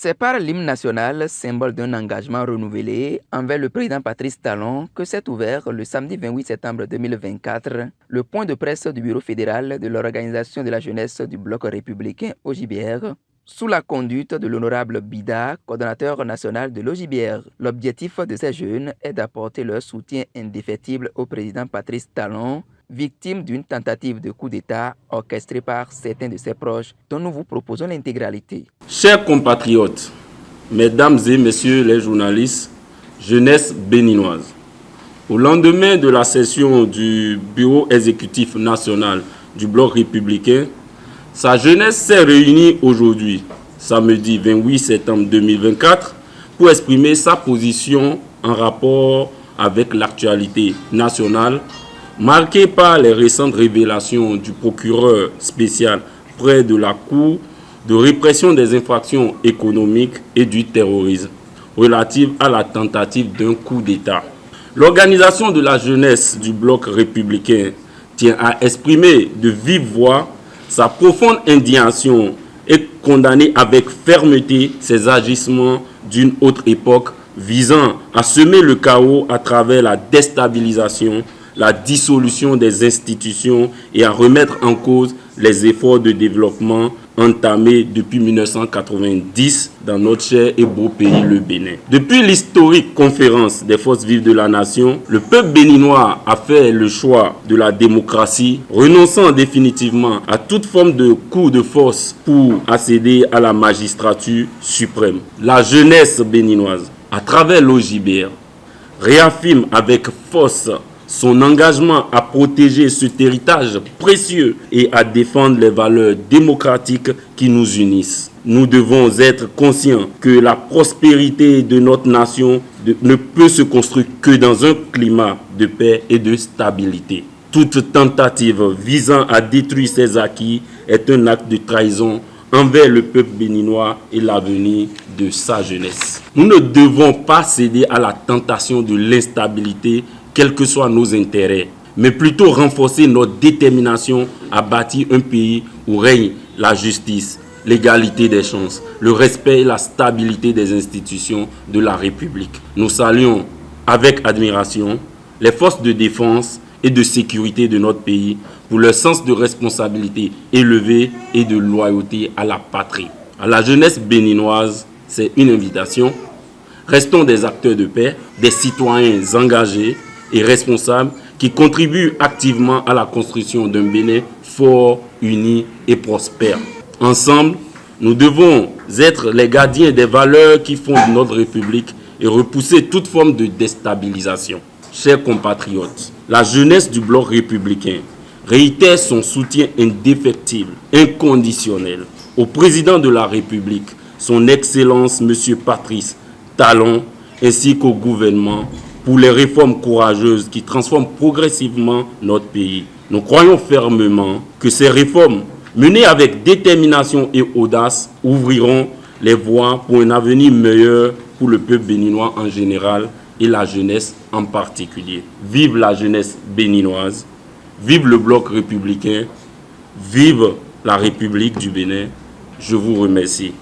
C'est par l'hymne national, symbole d'un engagement renouvelé envers le président Patrice Talon, que s'est ouvert le samedi 28 septembre 2024 le point de presse du bureau fédéral de l'Organisation de la jeunesse du bloc républicain OJBR, sous la conduite de l'honorable Bida, coordonnateur national de l'OJBR. L'objectif de ces jeunes est d'apporter leur soutien indéfectible au président Patrice Talon, victime d'une tentative de coup d'État orchestrée par certains de ses proches, dont nous vous proposons l'intégralité. Chers compatriotes, mesdames et messieurs les journalistes, jeunesse béninoise, au lendemain de la session du bureau exécutif national du bloc républicain, sa jeunesse s'est réunie aujourd'hui, samedi 28 septembre 2024, pour exprimer sa position en rapport avec l'actualité nationale, marquée par les récentes révélations du procureur spécial près de la Cour de répression des infractions économiques et du terrorisme, relative à la tentative d'un coup d'État. L'organisation de la jeunesse du bloc républicain tient à exprimer de vive voix sa profonde indignation et condamner avec fermeté ces agissements d'une autre époque visant à semer le chaos à travers la déstabilisation, la dissolution des institutions et à remettre en cause les efforts de développement entamés depuis 1990 dans notre cher et beau pays, le Bénin. Depuis l'historique conférence des forces vives de la nation, le peuple béninois a fait le choix de la démocratie, renonçant définitivement à toute forme de coup de force pour accéder à la magistrature suprême. La jeunesse béninoise, à travers l'OJBR, réaffirme avec force son engagement à protéger cet héritage précieux et à défendre les valeurs démocratiques qui nous unissent. Nous devons être conscients que la prospérité de notre nation ne peut se construire que dans un climat de paix et de stabilité. Toute tentative visant à détruire ces acquis est un acte de trahison envers le peuple béninois et l'avenir de sa jeunesse. Nous ne devons pas céder à la tentation de l'instabilité, quels que soient nos intérêts, mais plutôt renforcer notre détermination à bâtir un pays où règne la justice, l'égalité des chances, le respect et la stabilité des institutions de la République. Nous saluons avec admiration les forces de défense et de sécurité de notre pays pour leur sens de responsabilité élevé et de loyauté à la patrie. À la jeunesse béninoise, c'est une invitation. Restons des acteurs de paix, des citoyens engagés et responsables qui contribuent activement à la construction d'un Bénin fort, uni et prospère. Ensemble, nous devons être les gardiens des valeurs qui fondent notre République et repousser toute forme de déstabilisation. Chers compatriotes, la jeunesse du bloc républicain réitère son soutien indéfectible, inconditionnel au président de la République, son Excellence M. Patrice Talon, ainsi qu'au gouvernement pour les réformes courageuses qui transforment progressivement notre pays. Nous croyons fermement que ces réformes, menées avec détermination et audace, ouvriront les voies pour un avenir meilleur pour le peuple béninois en général et la jeunesse en particulier. Vive la jeunesse béninoise, vive le bloc républicain, vive la République du Bénin. Je vous remercie.